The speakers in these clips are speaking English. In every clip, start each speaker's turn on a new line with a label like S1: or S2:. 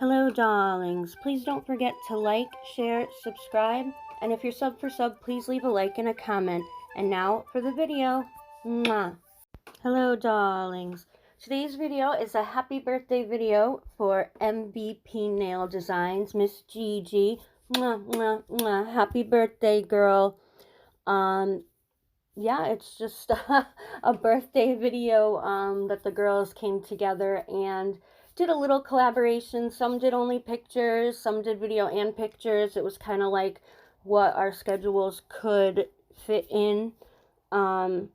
S1: Hello, darlings. Please don't forget to like, share, subscribe, and if you're sub for sub, please leave a like and a comment. And now for the video. Mwah. Hello, darlings. Today's video is a happy birthday video for MVP Nail Designs, Miss Gigi. Mwah, mwah, mwah. Happy birthday, girl. Yeah, it's just a birthday video that the girls came together and did a little collaboration. Some did only pictures, some did video and pictures. It was kind of like what our schedules could fit in. And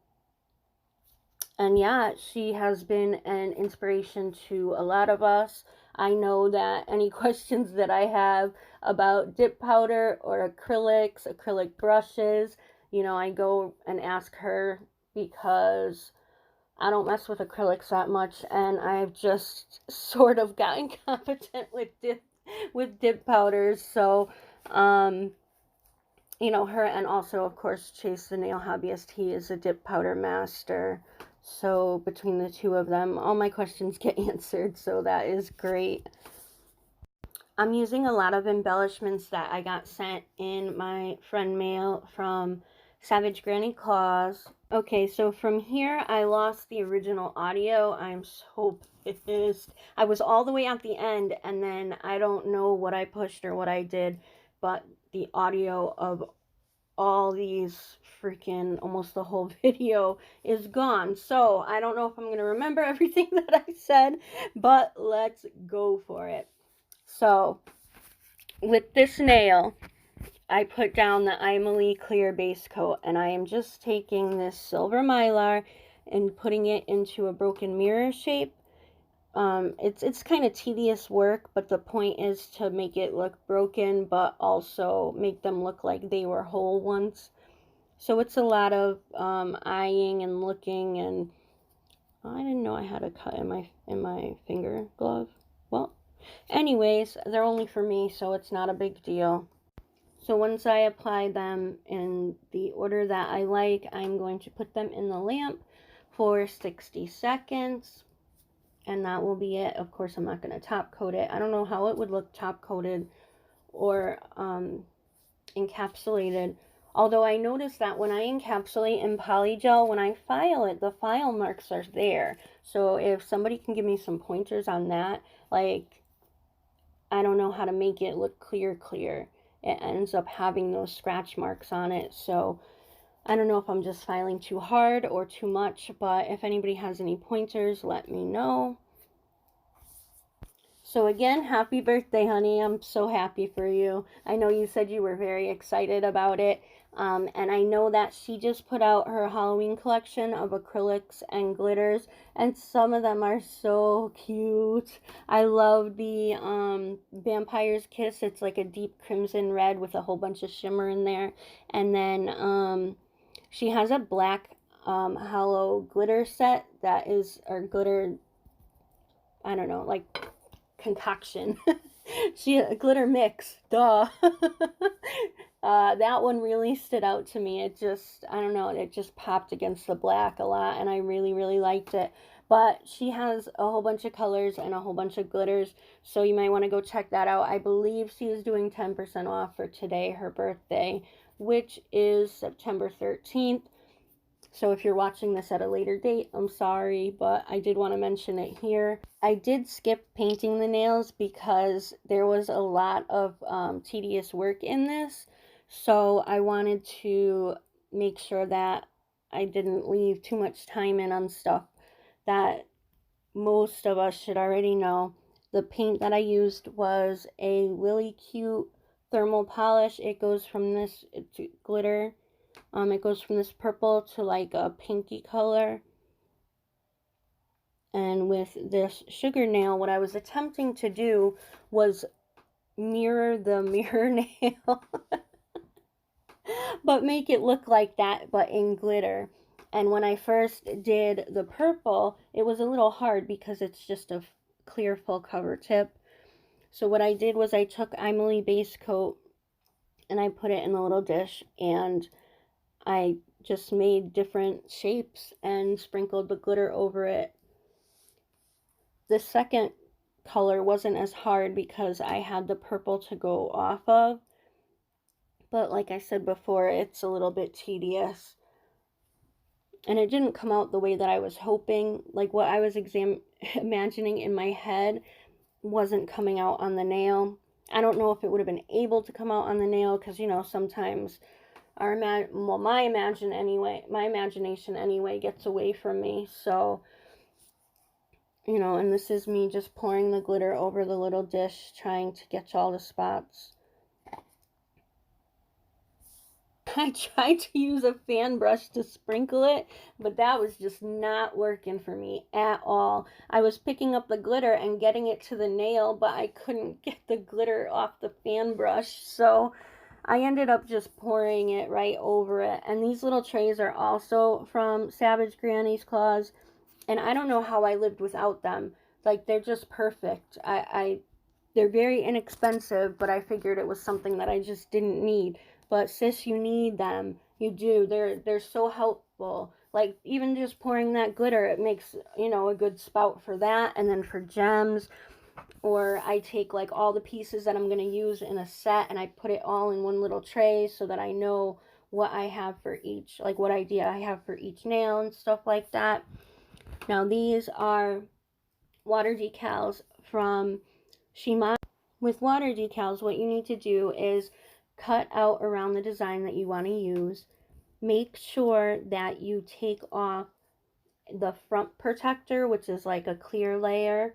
S1: yeah, she has been an inspiration to a lot of us. I know that any questions that I have about dip powder or acrylics, acrylic brushes, you know, I go and ask her because I don't mess with acrylics that much, and I've just sort of gotten competent with dip powders. So, you know, her, and also, of course, Chase the nail hobbyist. He is a dip powder master. So between the two of them, all my questions get answered. So that is great. I'm using a lot of embellishments that I got sent in my friend mail from Savage Granny Klawz. Okay, so from here, I lost the original audio. I'm so pissed. I was all the way at the end, and then I don't know what I pushed or what I did, but the audio of all these freaking, almost the whole video is gone. So I don't know if I'm going to remember everything that I said, but let's go for it. So with this nail, I put down the Emily clear base coat, and I am just taking this silver mylar and putting it into a broken mirror shape. It's kind of tedious work, but the point is to make it look broken, but also make them look like they were whole once. So it's a lot of eyeing and looking, and I didn't know I had a cut in my finger glove. Well, anyways, they're only for me, so it's not a big deal. So once I apply them in the order that I like, I'm going to put them in the lamp for 60 seconds. And that will be it. Of course, I'm not going to top coat it. I don't know how it would look top coated or encapsulated. Although I noticed that when I encapsulate in polygel, when I file it, the file marks are there. So if somebody can give me some pointers on that, like, I don't know how to make it look clear. It ends up having those scratch marks on it. So I don't know if I'm just filing too hard or too much, but if anybody has any pointers, let me know. So again, happy birthday, honey. I'm so happy for you. I know you said you were very excited about it. And I know that she just put out her Halloween collection of acrylics and glitters, and some of them are so cute. I love the Vampire's Kiss. It's like a deep crimson red with a whole bunch of shimmer in there. And then she has a black hollow glitter set that is, or glitter, I don't know, like concoction. A glitter mix, duh. That one really stood out to me. It just, I don't know, it just popped against the black a lot, and I really liked it. But she has a whole bunch of colors and a whole bunch of glitters, so you might want to go check that out. I believe she is doing 10% off for today, her birthday, which is September 13th. So if you're watching this at a later date, I'm sorry, but I did want to mention it here. I did skip painting the nails because there was a lot of tedious work in this. So I wanted to make sure that I didn't leave too much time in on stuff that most of us should already know. The paint that I used was a really cute thermal polish. It goes from this glitter. It goes from this purple to like a pinky color. And with this sugar nail, what I was attempting to do was mirror the mirror nail. But make it look like that, but in glitter. And when I first did the purple, it was a little hard because it's just a clear full cover tip. So what I did was I took Emily base coat and I put it in a little dish, and I just made different shapes and sprinkled the glitter over it. The second color wasn't as hard because I had the purple to go off of. But like I said before, it's a little bit tedious. And it didn't come out the way that I was hoping. Like what I was imagining in my head wasn't coming out on the nail. I don't know if it would have been able to come out on the nail because, you know, sometimes my imagination anyway gets away from me. So, you know, and this is me just pouring the glitter over the little dish, trying to get all the spots. I tried to use a fan brush to sprinkle it, but that was just not working for me at all. I was picking up the glitter and getting it to the nail, but I couldn't get the glitter off the fan brush, so I ended up just pouring it right over it. And these little trays are also from Savage Granny's Klawz, and I don't know how I lived without them. Like, they're just perfect. They're very inexpensive, but I figured it was something that I just didn't need. But sis, you need them. You do. They're so helpful. Like, even just pouring that glitter, it makes, you know, a good spout for that. And then for gems, or I take like all the pieces that I'm going to use in a set and I put it all in one little tray so that I know what I have for each, like what idea I have for each nail and stuff like that. Now these are water decals from Shimano. With water decals, what you need to do is cut out around the design that you want to use. Make sure that you take off the front protector, which is like a clear layer.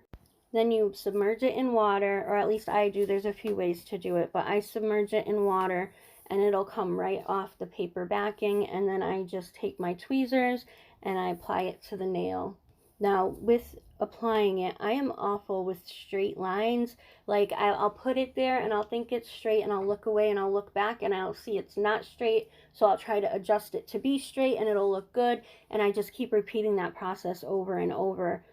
S1: Then you submerge it in water, or at least I do. There's a few ways to do it, but I submerge it in water and it'll come right off the paper backing. And then I just take my tweezers and I apply it to the nail. Now, with applying it, I am awful with straight lines. Like, I'll put it there and I'll think it's straight and I'll look away and I'll look back and I'll see it's not straight. So I'll try to adjust it to be straight and it'll look good. And I just keep repeating that process over and over.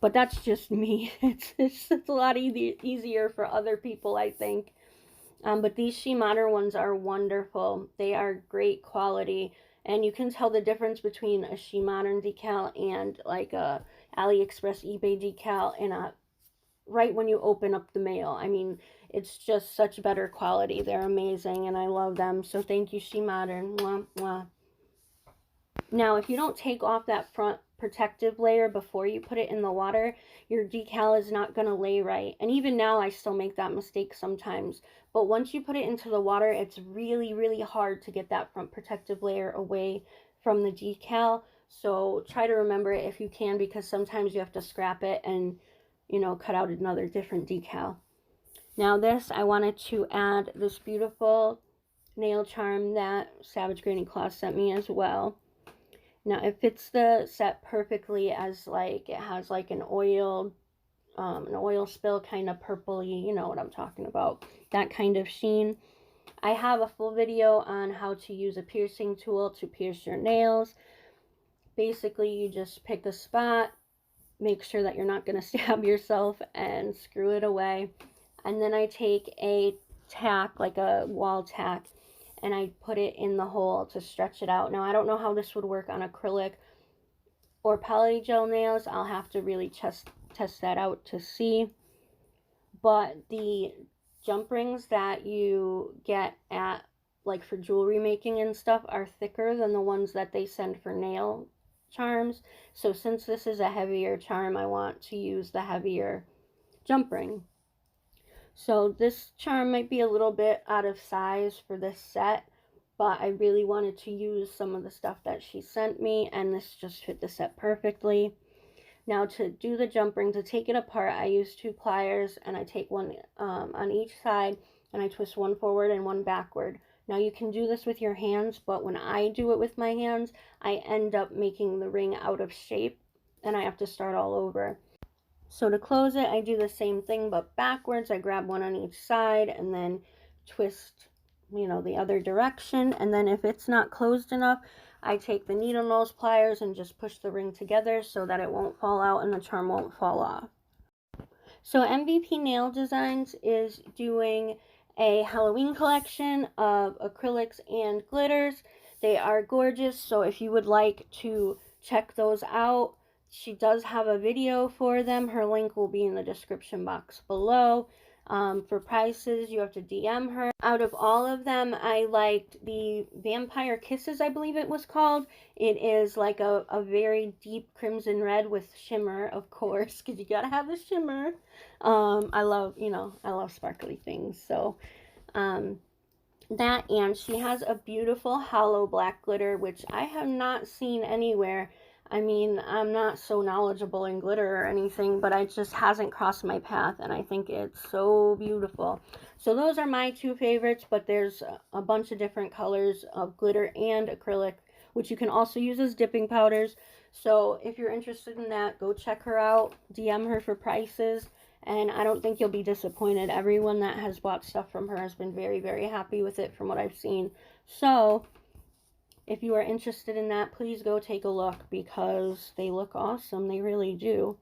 S1: But that's just me. It's a lot easier for other people, I think. But these Shimano ones are wonderful. They are great quality. And you can tell the difference between a Shimano decal and like a AliExpress eBay decal and right when you open up the mail. I mean, it's just such better quality. They're amazing and I love them. So thank you, Shimano. Mwah, mwah. Now, if you don't take off that front protective layer before you put it in the water, your decal is not going to lay right. And even now, I still make that mistake sometimes. But once you put it into the water, it's really, really hard to get that front protective layer away from the decal. So try to remember it if you can, because sometimes you have to scrap it and, you know, cut out another different decal. Now this, I wanted to add this beautiful nail charm that Savage Granny Klawz sent me as well. Now it fits the set perfectly, as like it has like an oil spill kind of purpley, you know what I'm talking about, that kind of sheen. I have a full video on how to use a piercing tool to pierce your nails. Basically, you just pick a spot, make sure that you're not going to stab yourself, and screw it away. And then I take a tack, like a wall tack, and I put it in the hole to stretch it out. Now, I don't know how this would work on acrylic or polygel nails. I'll have to really test that out to see. But the jump rings that you get at, like for jewelry making and stuff, are thicker than the ones that they send for nail charms. So since this is a heavier charm, I want to use the heavier jump ring. So this charm might be a little bit out of size for this set, but I really wanted to use some of the stuff that she sent me, and this just fit the set perfectly. Now to do the jump ring, to take it apart, I use 2 pliers, and I take one on each side, and I twist one forward and one backward. Now you can do this with your hands, but when I do it with my hands, I end up making the ring out of shape, and I have to start all over. So to close it, I do the same thing, but backwards. I grab one on each side and then twist, you know, the other direction. And then if it's not closed enough, I take the needle nose pliers and just push the ring together so that it won't fall out and the charm won't fall off. So MVP Nail Designs is doing a Halloween collection of acrylics and glitters. They are gorgeous, so if you would like to check those out, She does have a video for them. Her link will be in the description box below. For prices, you have to DM her. Out of all of them, I liked the Vampire Kisses, I believe it was called. It is like a very deep crimson red with shimmer, of course, because you gotta have the shimmer. I love, I love sparkly things. So, that, and she has a beautiful hollow black glitter, which I have not seen anywhere. I mean, I'm not so knowledgeable in glitter or anything, but it just hasn't crossed my path, and I think it's so beautiful. So those are my two favorites, but there's a bunch of different colors of glitter and acrylic, which you can also use as dipping powders. So if you're interested in that, go check her out, DM her for prices, and I don't think you'll be disappointed. Everyone that has bought stuff from her has been very, very happy with it from what I've seen. So if you are interested in that, please go take a look because they look awesome. They really do.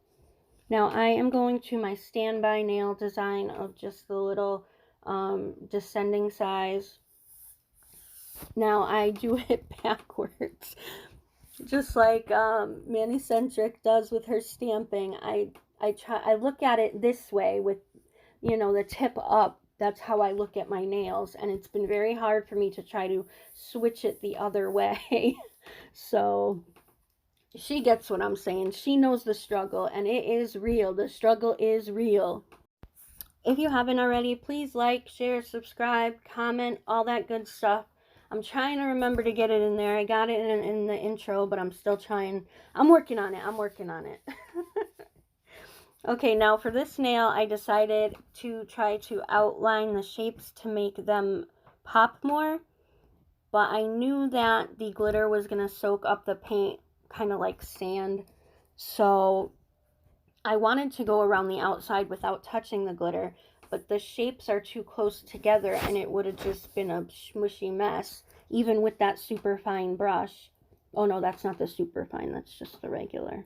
S1: Now I am going to my standby nail design of just the little descending size. Now I do it backwards, just like Manicentric does with her stamping. I look at it this way with, the tip up. That's how I look at my nails, and it's been very hard for me to try to switch it the other way. So she gets what I'm saying. She knows the struggle, and it is real. The struggle is real. If you haven't already, please like, share, subscribe, comment, all that good stuff. I'm trying to remember to get it in there. I got it in the intro, but I'm still trying. I'm working on it. Okay, now for this nail, I decided to try to outline the shapes to make them pop more. But I knew that the glitter was going to soak up the paint, kind of like sand. So I wanted to go around the outside without touching the glitter. But the shapes are too close together, and it would have just been a smushy mess, even with that super fine brush. Oh no, that's not the super fine, that's just the regular.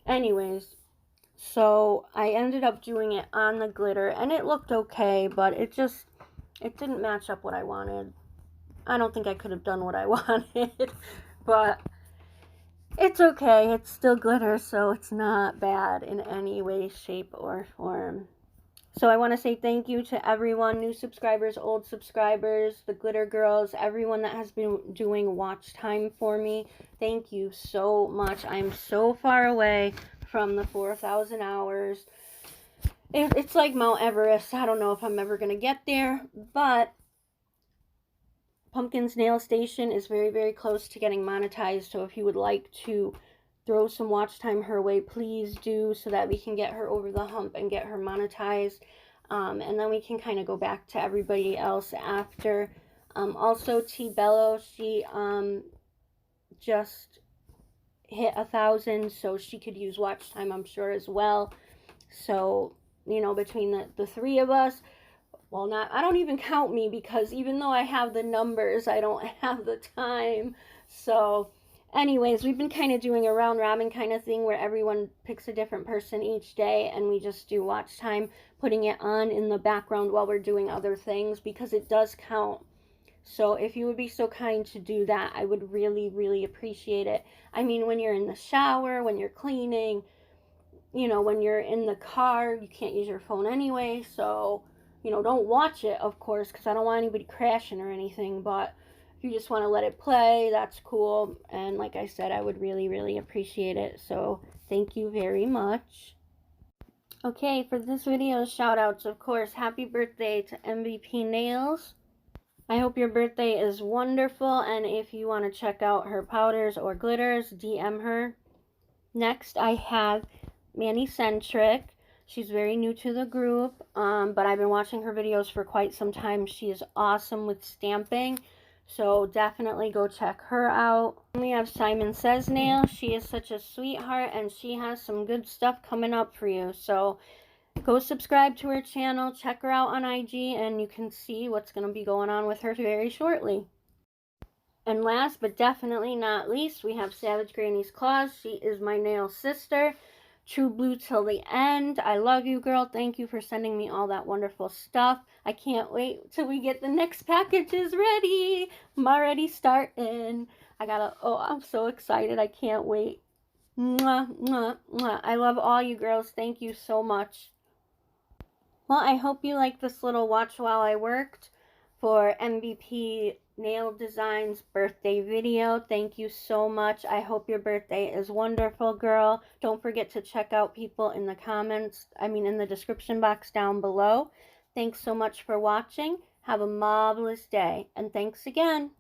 S1: Anyways, so I ended up doing it on the glitter, and it looked okay, but it didn't match up what I wanted. I don't think I could have done what I wanted, but it's okay. It's still glitter, so it's not bad in any way, shape, or form. So I want to say thank you to everyone, new subscribers, old subscribers, the glitter girls, everyone that has been doing watch time for me. Thank you so much. I'm so far away from the 4,000 hours. It's like Mount Everest. I don't know if I'm ever going to get there, but Pumpkin's Nail Station is very, very close to getting monetized. So if you would like to throw some watch time her way, please do, so that we can get her over the hump and get her monetized. And then we can kind of go back to everybody else after. Also, T Bello, she just hit 1,000, so she could use watch time, I'm sure, as well. So, between the three of us, well, I don't even count me, because even though I have the numbers, I don't have the time. So anyways, we've been kind of doing a round robin kind of thing where everyone picks a different person each day, and we just do watch time, putting it on in the background while we're doing other things, because it does count. So if you would be so kind to do that, I would really, really appreciate it. I mean, when you're in the shower, when you're cleaning, when you're in the car, you can't use your phone anyway. So, don't watch it, of course, because I don't want anybody crashing or anything. But if you just want to let it play, that's cool. And like I said, I would really, really appreciate it. So thank you very much. Okay, for this video, shout outs, of course, happy birthday to MVP Nails. I hope your birthday is wonderful, and if you want to check out her powders or glitters, DM her. Next, I have Manicentric. She's very new to the group, but I've been watching her videos for quite some time. She is awesome with stamping, so definitely go check her out. We have Simonsayz Nails. She is such a sweetheart, and she has some good stuff coming up for you, so go subscribe to her channel, check her out on IG, and you can see what's going to be going on with her very shortly. And last but definitely not least, we have Savage Granny's Klawz. She is my nail sister. True blue till the end. I love you, girl. Thank you for sending me all that wonderful stuff. I can't wait till we get the next packages ready. I'm already starting. I'm so excited. I can't wait. Mwah, mwah, mwah. I love all you girls. Thank you so much. Well, I hope you liked this little watch while I worked for MVP Nail Designs birthday video. Thank you so much. I hope your birthday is wonderful, girl. Don't forget to check out people in the comments, in the description box down below. Thanks so much for watching. Have a marvelous day, and thanks again.